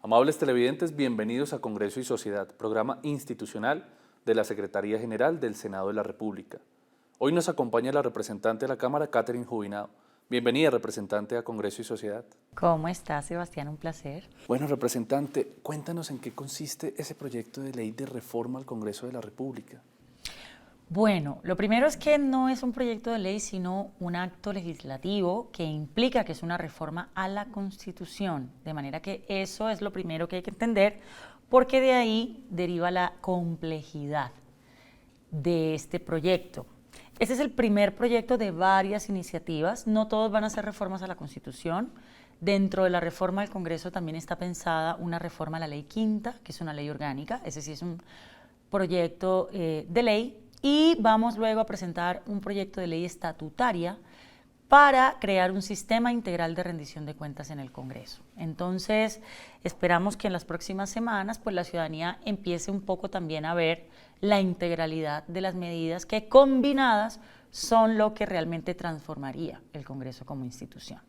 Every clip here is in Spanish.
Amables televidentes, bienvenidos a Congreso y Sociedad, programa institucional de la Secretaría General del Senado de la República. Hoy nos acompaña la representante de la Cámara, Catherine Jubinao. Bienvenida, representante, a Congreso y Sociedad. ¿Cómo está, Sebastián? Un placer. Bueno, representante, cuéntanos en qué consiste ese proyecto de ley de reforma al Congreso de la República. Bueno, lo primero es que no es un proyecto de ley, sino un acto legislativo que implica que es una reforma a la Constitución. De manera que eso es lo primero que hay que entender, porque de ahí deriva la complejidad de este proyecto. Este es el primer proyecto de varias iniciativas. No todos van a ser reformas a la Constitución. Dentro de la reforma al Congreso también está pensada una reforma a la Ley Quinta, que es una ley orgánica. Ese sí es un proyecto de ley. Y vamos luego a presentar un proyecto de ley estatutaria para crear un sistema integral de rendición de cuentas en el Congreso. Entonces, esperamos que en las próximas semanas pues, la ciudadanía empiece un poco también a ver la integralidad de las medidas que combinadas son lo que realmente transformaría el Congreso como institución.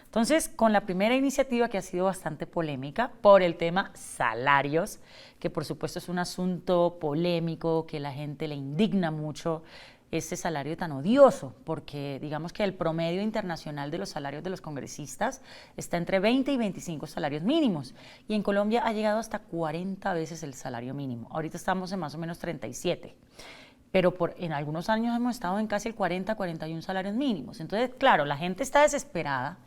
Entonces, con la primera iniciativa, que ha sido bastante polémica por el tema salarios, que por supuesto es un asunto polémico, que la gente le indigna mucho, ese salario tan odioso, porque digamos que el promedio internacional de los salarios de los congresistas está entre 20 y 25 salarios mínimos, y en Colombia ha llegado hasta 40 veces el salario mínimo. Ahorita estamos en más o menos 37, pero en algunos años hemos estado en casi el 40, 41 salarios mínimos. Entonces, claro, la gente está desesperada,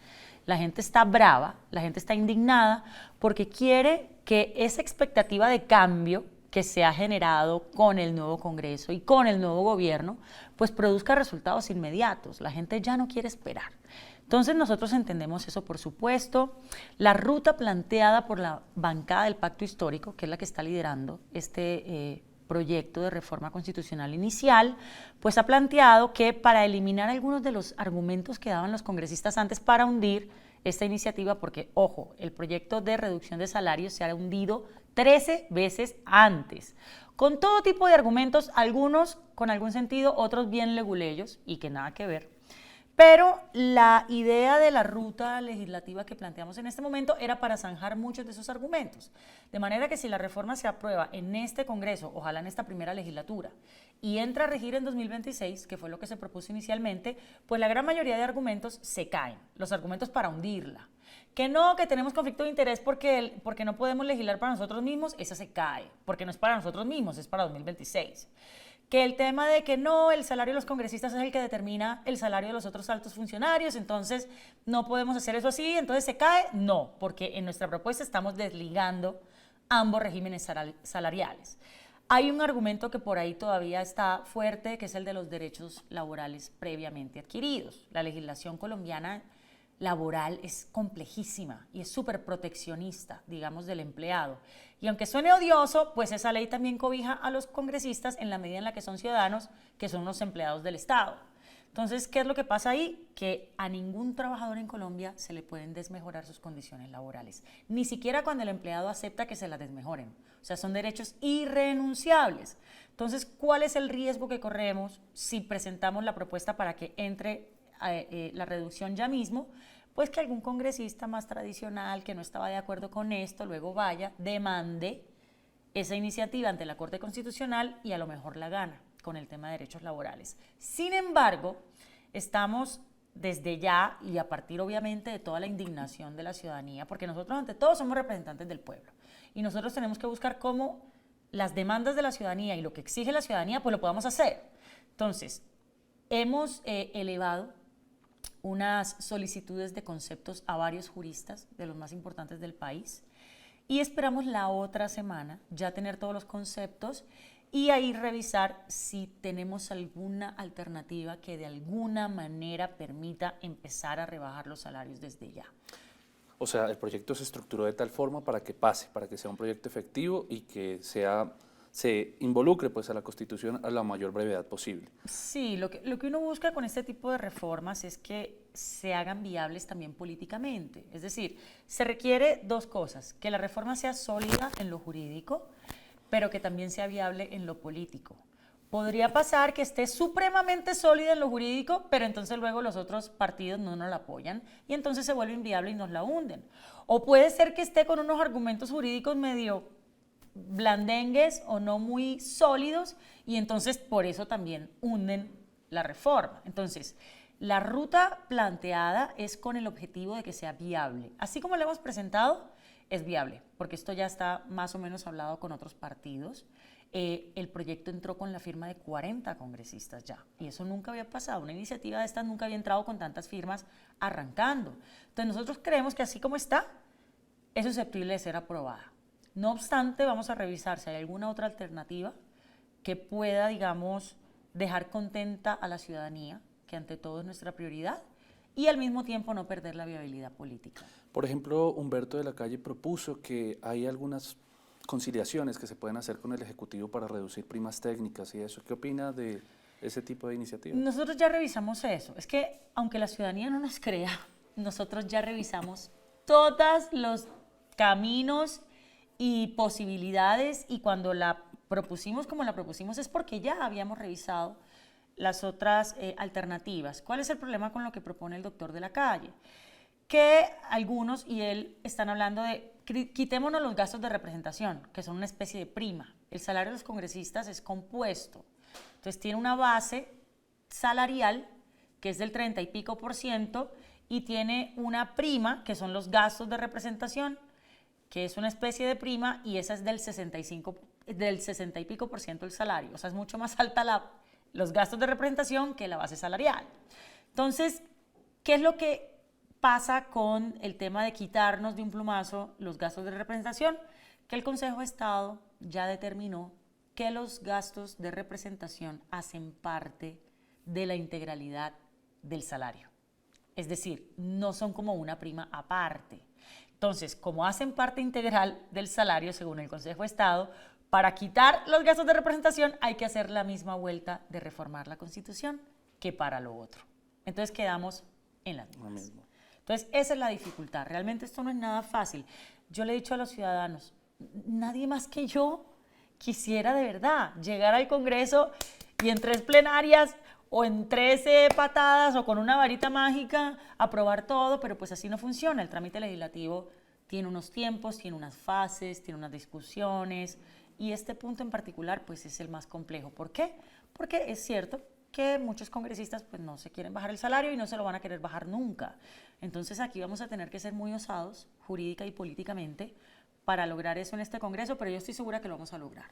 la gente está brava, la gente está indignada, porque quiere que esa expectativa de cambio que se ha generado con el nuevo Congreso y con el nuevo gobierno, pues produzca resultados inmediatos. La gente ya no quiere esperar. Entonces nosotros entendemos eso, por supuesto. La ruta planteada por la bancada del Pacto Histórico, que es la que está liderando este proyecto de reforma constitucional inicial, pues ha planteado que para eliminar algunos de los argumentos que daban los congresistas antes para hundir esta iniciativa, porque, ojo, el proyecto de reducción de salarios se ha hundido 13 veces antes, con todo tipo de argumentos, algunos con algún sentido, otros bien leguleyos y que nada que ver. Pero la idea de la ruta legislativa que planteamos en este momento era para zanjar muchos de esos argumentos. De manera que si la reforma se aprueba en este Congreso, ojalá en esta primera legislatura, y entra a regir en 2026, que fue lo que se propuso inicialmente, pues la gran mayoría de argumentos se caen, los argumentos para hundirla. Que no, que tenemos conflicto de interés porque no podemos legislar para nosotros mismos, esa se cae, porque no es para nosotros mismos, es para 2026. Que el tema de que no, el salario de los congresistas es el que determina el salario de los otros altos funcionarios, entonces no podemos hacer eso así, entonces se cae, no, porque en nuestra propuesta estamos desligando ambos regímenes salariales. Hay un argumento que por ahí todavía está fuerte, que es el de los derechos laborales previamente adquiridos. La legislación colombiana laboral es complejísima y es súper proteccionista, digamos, del empleado. Y aunque suene odioso, pues esa ley también cobija a los congresistas en la medida en la que son ciudadanos, que son los empleados del Estado. Entonces, ¿qué es lo que pasa ahí? Que a ningún trabajador en Colombia se le pueden desmejorar sus condiciones laborales, ni siquiera cuando el empleado acepta que se las desmejoren. O sea, son derechos irrenunciables. Entonces, ¿cuál es el riesgo que corremos si presentamos la propuesta para que entre la reducción ya mismo? Pues que algún congresista más tradicional que no estaba de acuerdo con esto, luego vaya, demande esa iniciativa ante la Corte Constitucional y a lo mejor la gana con el tema de derechos laborales. Sin embargo, estamos desde ya y a partir obviamente de toda la indignación de la ciudadanía, porque nosotros ante todo somos representantes del pueblo y nosotros tenemos que buscar cómo las demandas de la ciudadanía y lo que exige la ciudadanía pues lo podamos hacer. Entonces, hemos elevado unas solicitudes de conceptos a varios juristas de los más importantes del país y esperamos la otra semana ya tener todos los conceptos y ahí revisar si tenemos alguna alternativa que de alguna manera permita empezar a rebajar los salarios desde ya. O sea, el proyecto se estructuró de tal forma para que pase, para que sea un proyecto efectivo y que se involucre pues, a la Constitución a la mayor brevedad posible. Sí, lo que uno busca con este tipo de reformas es que se hagan viables también políticamente. Es decir, se requiere dos cosas: que la reforma sea sólida en lo jurídico, pero que también sea viable en lo político. Podría pasar que esté supremamente sólida en lo jurídico, pero entonces luego los otros partidos no nos la apoyan y entonces se vuelve inviable y nos la hunden. O puede ser que esté con unos argumentos jurídicos medio blandengues o no muy sólidos y entonces por eso también hunden la reforma. Entonces, la ruta planteada es con el objetivo de que sea viable. Así como lo hemos presentado, es viable, porque esto ya está más o menos hablado con otros partidos. El proyecto entró con la firma de 40 congresistas ya, y eso nunca había pasado. Una iniciativa de estas nunca había entrado con tantas firmas arrancando. Entonces nosotros creemos que así como está, es susceptible de ser aprobada. No obstante, vamos a revisar si hay alguna otra alternativa que pueda, digamos, dejar contenta a la ciudadanía, que ante todo es nuestra prioridad, y al mismo tiempo no perder la viabilidad política. Por ejemplo, Humberto de la Calle propuso que hay algunas conciliaciones que se pueden hacer con el Ejecutivo para reducir primas técnicas y eso. ¿Qué opina de ese tipo de iniciativas? Nosotros ya revisamos eso. Es que, aunque la ciudadanía no nos crea, nosotros ya revisamos todos los caminos y posibilidades, y cuando la propusimos como la propusimos es porque ya habíamos revisado las otras alternativas. ¿Cuál es el problema con lo que propone el doctor de la Calle? Que algunos y él están hablando de quitémonos los gastos de representación, que son una especie de prima. El salario de los congresistas es compuesto. Entonces tiene una base salarial que es del 30 y pico % y tiene una prima que son los gastos de representación, que es una especie de prima y esa es del 60 y pico % del salario. O sea, es mucho más alta los gastos de representación que la base salarial. Entonces, ¿qué es lo que pasa con el tema de quitarnos de un plumazo los gastos de representación? Que el Consejo de Estado ya determinó que los gastos de representación hacen parte de la integralidad del salario. Es decir, no son como una prima aparte. Entonces, como hacen parte integral del salario, según el Consejo de Estado, para quitar los gastos de representación hay que hacer la misma vuelta de reformar la Constitución que para lo otro. Entonces quedamos en las mismas. Entonces, esa es la dificultad. Realmente esto no es nada fácil. Yo le he dicho a los ciudadanos, nadie más que yo quisiera de verdad llegar al Congreso y en 3 plenarias o en 13 patadas o con una varita mágica aprobar todo, pero pues así no funciona. El trámite legislativo tiene unos tiempos, tiene unas fases, tiene unas discusiones y este punto en particular pues es el más complejo. ¿Por qué? Porque es cierto que muchos congresistas pues no se quieren bajar el salario y no se lo van a querer bajar nunca. Entonces aquí vamos a tener que ser muy osados jurídica y políticamente para lograr eso en este Congreso, pero yo estoy segura que lo vamos a lograr.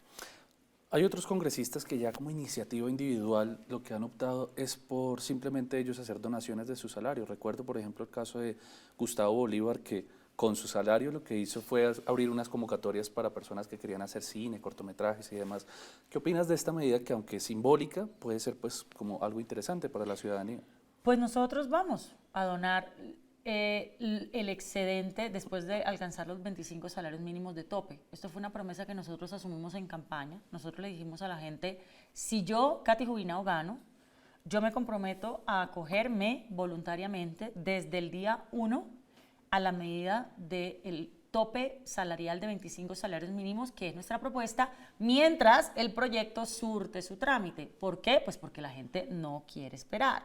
Hay otros congresistas que ya como iniciativa individual lo que han optado es por simplemente ellos hacer donaciones de su salario. Recuerdo, por ejemplo, el caso de Gustavo Bolívar, que con su salario lo que hizo fue abrir unas convocatorias para personas que querían hacer cine, cortometrajes y demás. ¿Qué opinas de esta medida que, aunque simbólica, puede ser pues como algo interesante para la ciudadanía? Pues nosotros vamos a donar el excedente después de alcanzar los 25 salarios mínimos de tope. Esto fue una promesa que nosotros asumimos en campaña. Nosotros le dijimos a la gente, si yo, Katy Jubinao, gano, yo me comprometo a acogerme voluntariamente desde el día 1 a la medida del tope salarial de 25 salarios mínimos, que es nuestra propuesta, mientras el proyecto surte su trámite. ¿Por qué? Pues porque la gente no quiere esperar.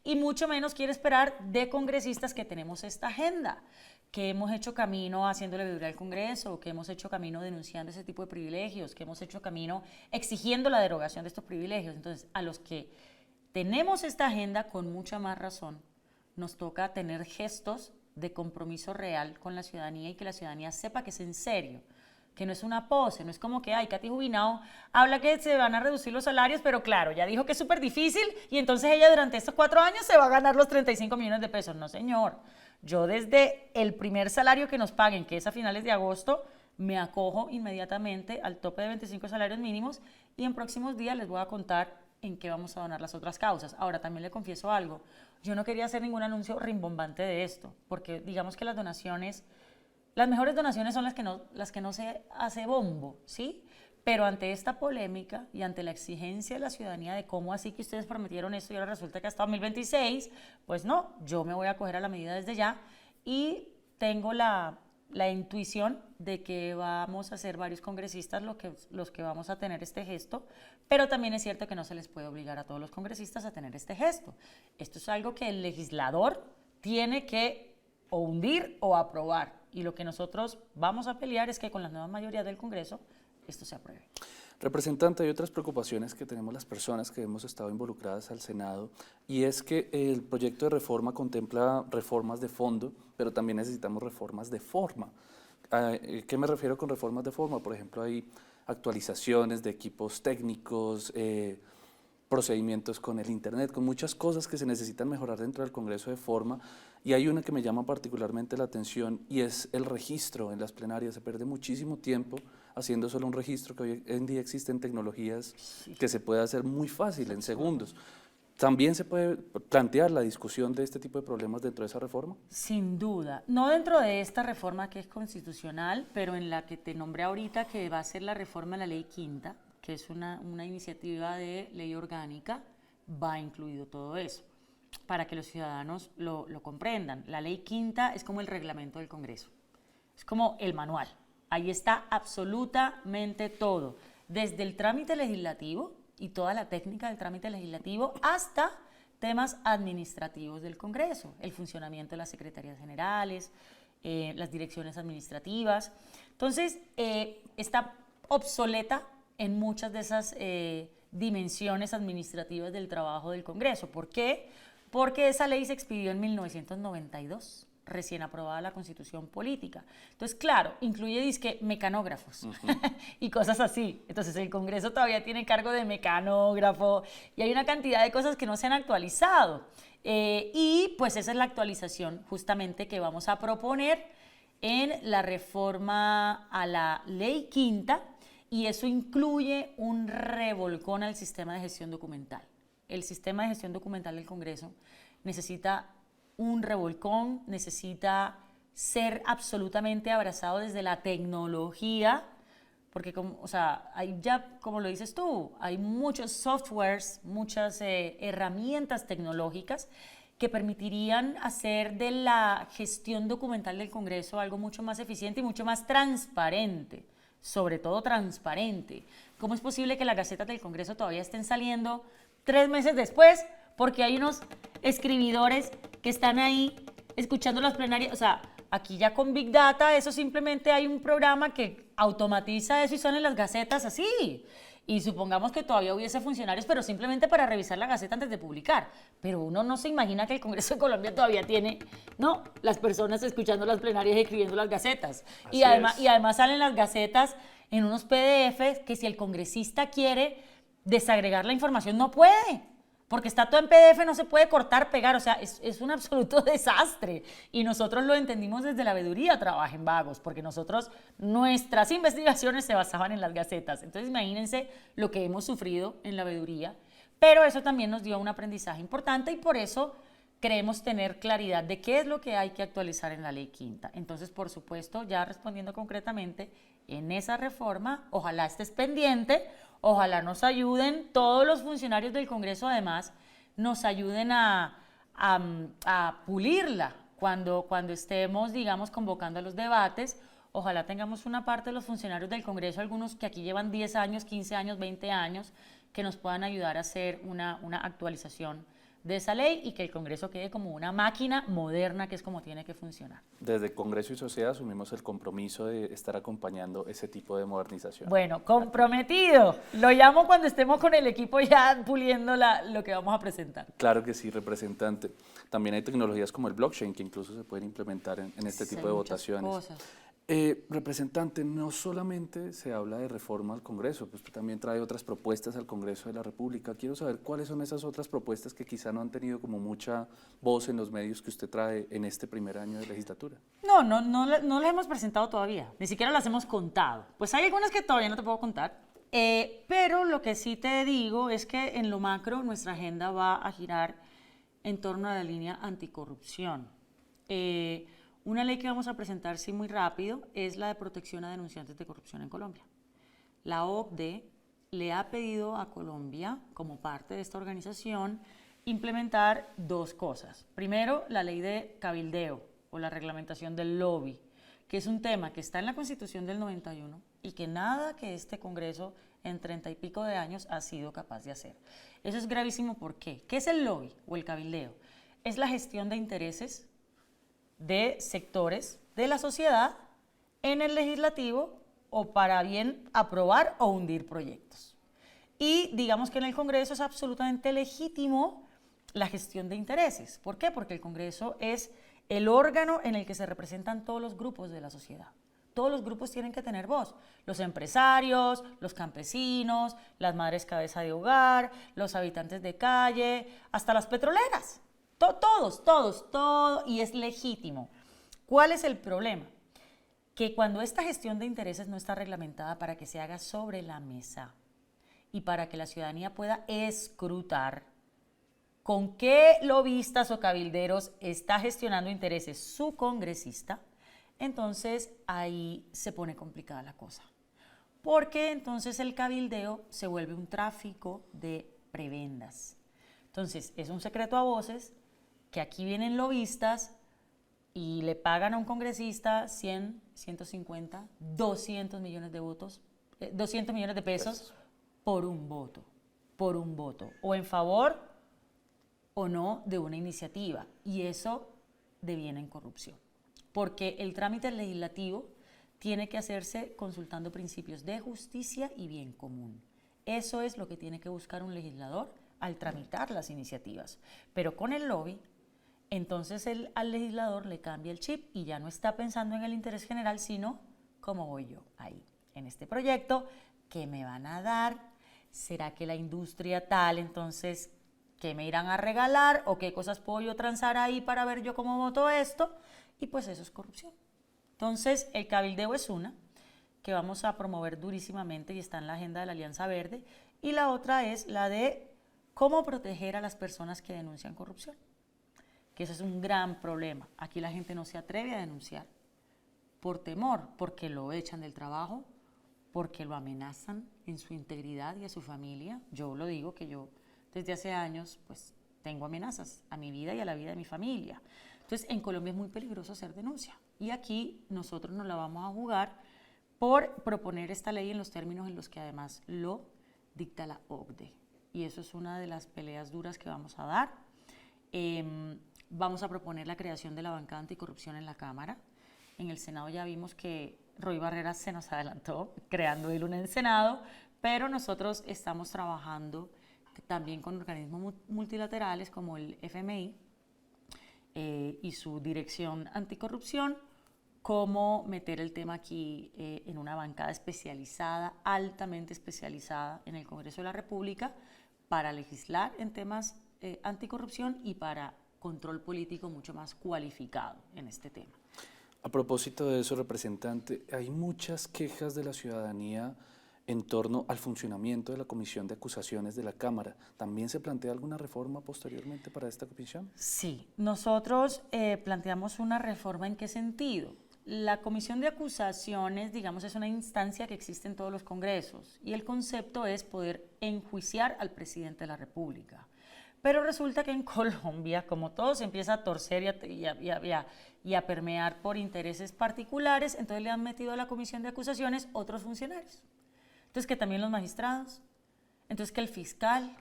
Y mucho menos quiere esperar de congresistas que tenemos esta agenda, que hemos hecho camino haciéndole veeduría al Congreso, que hemos hecho camino denunciando ese tipo de privilegios, que hemos hecho camino exigiendo la derogación de estos privilegios. Entonces, a los que tenemos esta agenda, con mucha más razón, nos toca tener gestos de compromiso real con la ciudadanía y que la ciudadanía sepa que es en serio, que no es una pose, no es como que, ay, Katy Jubinao habla que se van a reducir los salarios, pero claro, ya dijo que es súper difícil y entonces ella durante estos 4 años se va a ganar los 35 millones de pesos. No, señor, yo desde el primer salario que nos paguen, que es a finales de agosto, me acojo inmediatamente al tope de 25 salarios mínimos y en próximos días les voy a contar en qué vamos a donar las otras causas. Ahora, también le confieso algo, yo no quería hacer ningún anuncio rimbombante de esto, porque digamos que las donaciones, las mejores donaciones son las que no se hace bombo, ¿sí? Pero ante esta polémica y ante la exigencia de la ciudadanía de cómo así que ustedes prometieron esto y ahora resulta que hasta 2026, pues no, yo me voy a acoger a la medida desde ya y tengo la la intuición de que vamos a ser varios congresistas los que vamos a tener este gesto, pero también es cierto que no se les puede obligar a todos los congresistas a tener este gesto. Esto es algo que el legislador tiene que o hundir o aprobar, y lo que nosotros vamos a pelear es que con las nuevas mayorías del Congreso esto se apruebe. Representante, hay otras preocupaciones que tenemos las personas que hemos estado involucradas al Senado, y es que el proyecto de reforma contempla reformas de fondo, pero también necesitamos reformas de forma. ¿Qué me refiero con reformas de forma? Por ejemplo, hay actualizaciones de equipos técnicos, procedimientos con el Internet, con muchas cosas que se necesitan mejorar dentro del Congreso de forma, y hay una que me llama particularmente la atención y es el registro en las plenarias. Se pierde muchísimo tiempo haciendo solo un registro, que hoy en día existen tecnologías que se puede hacer muy fácil, en segundos. ¿También se puede plantear la discusión de este tipo de problemas dentro de esa reforma? Sin duda, no dentro de esta reforma que es constitucional, pero en la que te nombré ahorita, que va a ser la reforma de la Ley Quinta, que es una iniciativa de ley orgánica, va incluido todo eso, para que los ciudadanos lo comprendan. La Ley Quinta es como el reglamento del Congreso, es como el manual. Ahí está absolutamente todo, desde el trámite legislativo y toda la técnica del trámite legislativo hasta temas administrativos del Congreso, el funcionamiento de las secretarías generales, las direcciones administrativas. Entonces, está obsoleta en muchas de esas dimensiones administrativas del trabajo del Congreso. ¿Por qué? Porque esa ley se expidió en 1992, recién aprobada la Constitución Política. Entonces, claro, incluye disque mecanógrafos y cosas así. Entonces, el Congreso todavía tiene cargo de mecanógrafo y hay una cantidad de cosas que no se han actualizado. Y pues esa es la actualización justamente que vamos a proponer en la reforma a la Ley Quinta, y eso incluye un revolcón al sistema de gestión documental. El sistema de gestión documental del Congreso necesita un revolcón, necesita ser absolutamente abrazado desde la tecnología, porque hay ya, como lo dices tú, hay muchos softwares, muchas herramientas tecnológicas que permitirían hacer de la gestión documental del Congreso algo mucho más eficiente y mucho más transparente, sobre todo transparente. ¿Cómo es posible que las gacetas del Congreso todavía estén saliendo 3 meses después? Porque hay unos escribidores que están ahí escuchando las plenarias. O sea, aquí ya con Big Data, eso simplemente hay un programa que automatiza eso y salen las gacetas así. Y supongamos que todavía hubiese funcionarios, pero simplemente para revisar la gaceta antes de publicar. Pero uno no se imagina que el Congreso de Colombia todavía tiene, ¿no?, las personas escuchando las plenarias y escribiendo las gacetas. Y además salen las gacetas en unos PDFs que si el congresista quiere desagregar la información no puede, porque está todo en PDF, no se puede cortar, pegar, o sea, es un absoluto desastre. Y nosotros lo entendimos desde la veeduría, trabajen vagos, porque nuestras investigaciones se basaban en las gacetas. Entonces imagínense lo que hemos sufrido en la veeduría, pero eso también nos dio un aprendizaje importante y por eso creemos tener claridad de qué es lo que hay que actualizar en la Ley Quinta. Entonces, por supuesto, ya respondiendo concretamente, en esa reforma, ojalá estés pendiente, ojalá nos ayuden todos los funcionarios del Congreso, además, nos ayuden a pulirla cuando estemos, digamos, convocando a los debates. Ojalá tengamos una parte de los funcionarios del Congreso, algunos que aquí llevan 10 años, 15 años, 20 años, que nos puedan ayudar a hacer una actualización de esa ley y que el Congreso quede como una máquina moderna, que es como tiene que funcionar. Desde Congreso y Sociedad asumimos el compromiso de estar acompañando ese tipo de modernización. Bueno, comprometido. Lo llamo cuando estemos con el equipo ya puliendo lo que vamos a presentar. Claro que sí, representante. También hay tecnologías como el blockchain que incluso se pueden implementar en este tipo de votaciones. Cosas. Representante, no solamente se habla de reforma al Congreso, pues también trae otras propuestas al Congreso de la República. Quiero saber cuáles son esas otras propuestas que quizá no han tenido como mucha voz en los medios que usted trae en este primer año de legislatura. No las hemos presentado todavía, ni siquiera las hemos contado. Pues hay algunas que todavía no te puedo contar, pero lo que sí te digo es que en lo macro nuestra agenda va a girar en torno a la línea anticorrupción. Una ley que vamos a presentar, sí, muy rápido, es la de protección a denunciantes de corrupción en Colombia. La OCDE le ha pedido a Colombia, como parte de esta organización, implementar 2 cosas. Primero, la ley de cabildeo o la reglamentación del lobby, que es un tema que está en la Constitución del 91 y que nada que este Congreso en 30 y pico de años ha sido capaz de hacer. Eso es gravísimo. ¿Por qué? ¿Qué es el lobby o el cabildeo? Es la gestión de intereses de sectores de la sociedad en el legislativo o para bien aprobar o hundir proyectos. Y digamos que en el Congreso es absolutamente legítimo la gestión de intereses. ¿Por qué? Porque el Congreso es el órgano en el que se representan todos los grupos de la sociedad. Todos los grupos tienen que tener voz. Los empresarios, los campesinos, las madres cabeza de hogar, los habitantes de calle, hasta las petroleras. Todos, y es legítimo. ¿Cuál es el problema? Que cuando esta gestión de intereses no está reglamentada para que se haga sobre la mesa y para que la ciudadanía pueda escrutar con qué lobistas o cabilderos está gestionando intereses su congresista, entonces ahí se pone complicada la cosa. Porque entonces el cabildeo se vuelve un tráfico de prebendas. Entonces es un secreto a voces que aquí vienen lobistas y le pagan a un congresista 100, 150, 200 millones de votos, 200 millones de pesos por un voto, o en favor o no de una iniciativa, y eso deviene en corrupción, porque el trámite legislativo tiene que hacerse consultando principios de justicia y bien común. Eso es lo que tiene que buscar un legislador al tramitar las iniciativas, pero con el lobby, entonces al legislador le cambia el chip y ya no está pensando en el interés general, sino cómo voy yo ahí, en este proyecto, ¿qué me van a dar? ¿Será que la industria tal, entonces, qué me irán a regalar o qué cosas puedo yo transar ahí para ver yo cómo voto esto? Y pues eso es corrupción. Entonces, el cabildeo es una que vamos a promover durísimamente y está en la agenda de la Alianza Verde, y la otra es la de cómo proteger a las personas que denuncian corrupción, que eso es un gran problema. Aquí la gente no se atreve a denunciar por temor, porque lo echan del trabajo, porque lo amenazan en su integridad y a su familia. Yo lo digo que yo desde hace años pues tengo amenazas a mi vida y a la vida de mi familia. Entonces en Colombia es muy peligroso hacer denuncia y aquí nosotros nos la vamos a jugar por proponer esta ley en los términos en los que además lo dicta la OCDE, y eso es una de las peleas duras que vamos a dar. Vamos a proponer la creación de la bancada anticorrupción en la Cámara. En el Senado ya vimos que Roy Barreras se nos adelantó creando él un Senado, pero nosotros estamos trabajando también con organismos multilaterales como el FMI y su dirección anticorrupción, cómo meter el tema aquí en una bancada especializada, altamente especializada en el Congreso de la República para legislar en temas anticorrupción y para control político mucho más cualificado en este tema. A propósito de eso, representante, hay muchas quejas de la ciudadanía en torno al funcionamiento de la Comisión de Acusaciones de la Cámara. ¿También se plantea alguna reforma posteriormente para esta comisión? Sí, nosotros planteamos una reforma. ¿En qué sentido? La Comisión de Acusaciones, digamos, es una instancia que existe en todos los congresos y el concepto es poder enjuiciar al presidente de la República. Pero resulta que en Colombia, como todo se empieza a torcer y a permear por intereses particulares, entonces le han metido a la Comisión de Acusaciones otros funcionarios. Entonces que también los magistrados, entonces que el fiscal,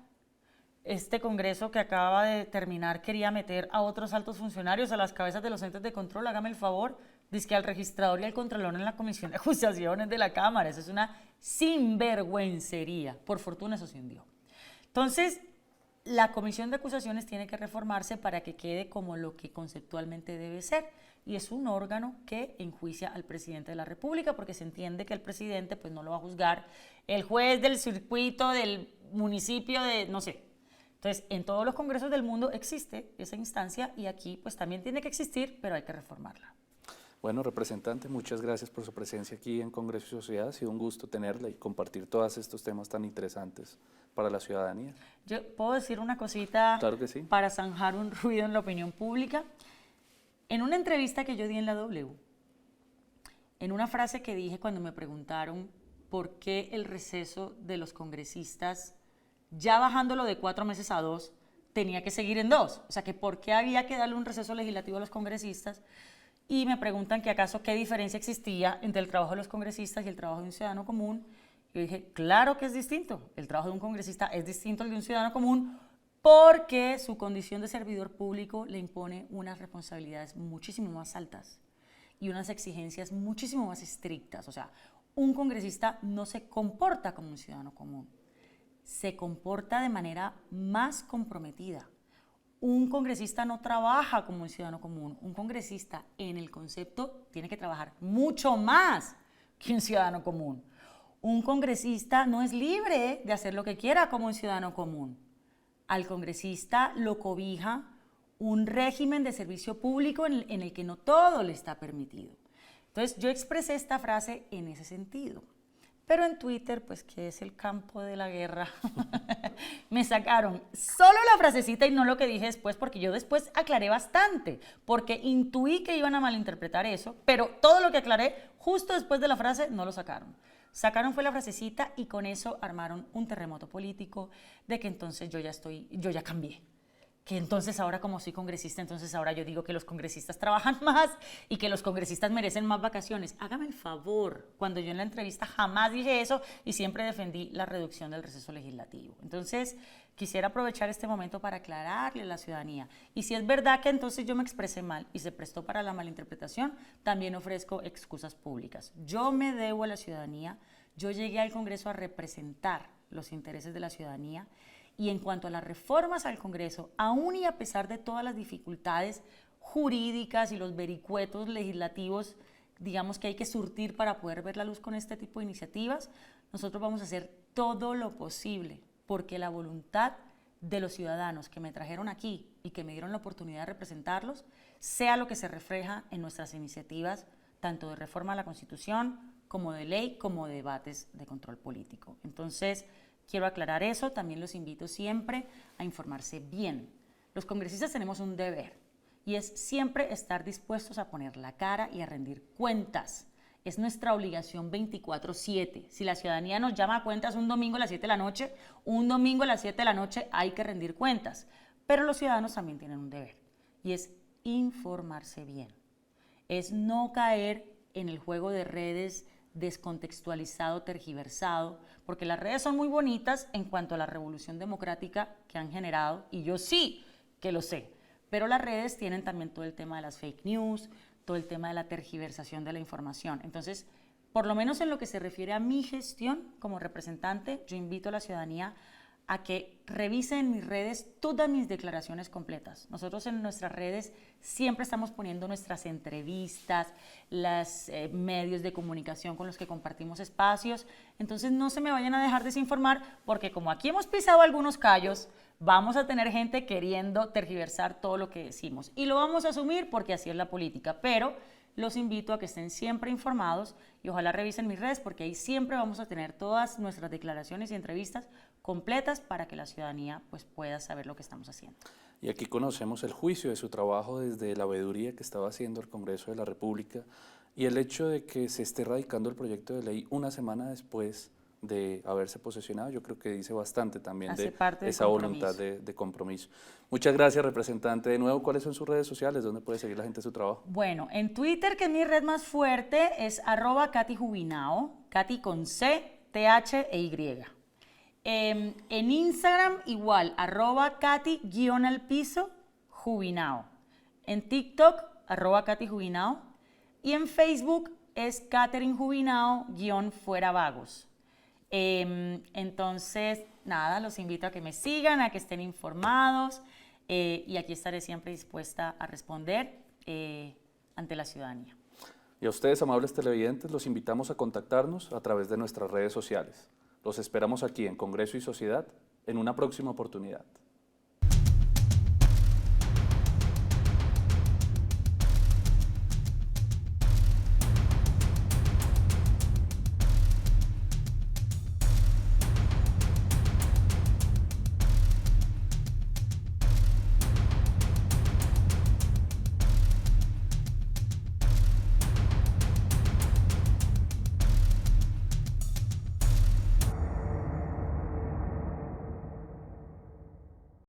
este Congreso que acaba de terminar quería meter a otros altos funcionarios a las cabezas de los entes de control, hágame el favor, dizque al registrador y al contralor en la Comisión de Acusaciones de la Cámara. Eso es una sinvergüencería. Por fortuna eso se hundió. Entonces, la Comisión de Acusaciones tiene que reformarse para que quede como lo que conceptualmente debe ser, y es un órgano que enjuicia al presidente de la República, porque se entiende que el presidente pues no lo va a juzgar el juez del circuito del municipio de, no sé. Entonces, en todos los congresos del mundo existe esa instancia y aquí pues también tiene que existir, pero hay que reformarla. Bueno, representante, muchas gracias por su presencia aquí en Congreso y Sociedad. Ha sido un gusto tenerla y compartir todos estos temas tan interesantes para la ciudadanía. Yo puedo decir una cosita. Claro que sí. Para zanjar un ruido en la opinión pública. En una entrevista que yo di en la W, en una frase que dije cuando me preguntaron por qué el receso de los congresistas, ya bajándolo de 4 meses a 2, tenía que seguir en 2. O sea, que por qué había que darle un receso legislativo a los congresistas. y me preguntan que acaso qué diferencia existía entre el trabajo de los congresistas y el trabajo de un ciudadano común. Yo dije, claro que es distinto. El trabajo de un congresista es distinto al de un ciudadano común porque su condición de servidor público le impone unas responsabilidades muchísimo más altas y unas exigencias muchísimo más estrictas. O sea, un congresista no se comporta como un ciudadano común, se comporta de manera más comprometida. Un congresista no trabaja como un ciudadano común. Un congresista, en el concepto, tiene que trabajar mucho más que un ciudadano común. Un congresista no es libre de hacer lo que quiera como un ciudadano común. Al congresista lo cobija un régimen de servicio público en el que no todo le está permitido. Entonces, yo expresé esta frase en ese sentido. Pero en Twitter, pues que es el campo de la guerra, me sacaron solo la frasecita y no lo que dije después, porque yo después aclaré bastante, porque intuí que iban a malinterpretar eso, pero todo lo que aclaré justo después de la frase no lo sacaron. Sacaron fue la frasecita y con eso armaron un terremoto político de que entonces yo ya cambié. Que entonces ahora como soy congresista, entonces ahora yo digo que los congresistas trabajan más y que los congresistas merecen más vacaciones. Hágame el favor, cuando yo en la entrevista jamás dije eso y siempre defendí la reducción del receso legislativo. Entonces quisiera aprovechar este momento para aclararle a la ciudadanía. Y si es verdad que entonces yo me expresé mal y se prestó para la malinterpretación, también ofrezco excusas públicas. Yo me debo a la ciudadanía, yo llegué al Congreso a representar los intereses de la ciudadanía. Y en cuanto a las reformas al Congreso, aún y a pesar de todas las dificultades jurídicas y los vericuetos legislativos, digamos que hay que surtir para poder ver la luz con este tipo de iniciativas, nosotros vamos a hacer todo lo posible porque la voluntad de los ciudadanos que me trajeron aquí y que me dieron la oportunidad de representarlos, sea lo que se refleja en nuestras iniciativas, tanto de reforma a la Constitución, como de ley, como de debates de control político. Entonces, quiero aclarar eso, también los invito siempre a informarse bien. Los congresistas tenemos un deber y es siempre estar dispuestos a poner la cara y a rendir cuentas. Es nuestra obligación 24/7. Si la ciudadanía nos llama a cuentas un domingo a las 7 de la noche, un domingo a las 7 de la noche hay que rendir cuentas. Pero los ciudadanos también tienen un deber y es informarse bien. Es no caer en el juego de redes descontextualizado, tergiversado, porque las redes son muy bonitas en cuanto a la revolución democrática que han generado, y yo sí que lo sé, pero las redes tienen también todo el tema de las fake news, todo el tema de la tergiversación de la información. Entonces, por lo menos en lo que se refiere a mi gestión como representante, yo invito a la ciudadanía a que revisen en mis redes todas mis declaraciones completas. Nosotros en nuestras redes siempre estamos poniendo nuestras entrevistas, los medios de comunicación con los que compartimos espacios. Entonces no se me vayan a dejar desinformar porque como aquí hemos pisado algunos callos, vamos a tener gente queriendo tergiversar todo lo que decimos. Y lo vamos a asumir porque así es la política, pero los invito a que estén siempre informados y ojalá revisen mis redes porque ahí siempre vamos a tener todas nuestras declaraciones y entrevistas completas para que la ciudadanía pues, pueda saber lo que estamos haciendo. Y aquí conocemos el juicio de su trabajo desde la veeduría que estaba haciendo el Congreso de la República y el hecho de que se esté radicando el proyecto de ley una semana después de haberse posesionado, yo creo que dice bastante también de esa voluntad de compromiso. Muchas gracias, representante. De nuevo, ¿cuáles son sus redes sociales? ¿Dónde puede seguir la gente su trabajo? Bueno, en Twitter, que es mi red más fuerte, es @KatyJubinao, Katy con C, TH e Y. En Instagram, igual, @Katy_Jubinao. En TikTok, @KatyJubinao. Y en Facebook es Catherine Jubinao_fuera vagos. Entonces, nada, los invito a que me sigan, a que estén informados y aquí estaré siempre dispuesta a responder ante la ciudadanía. Y a ustedes, amables televidentes, los invitamos a contactarnos a través de nuestras redes sociales. Los esperamos aquí en Congreso y Sociedad en una próxima oportunidad.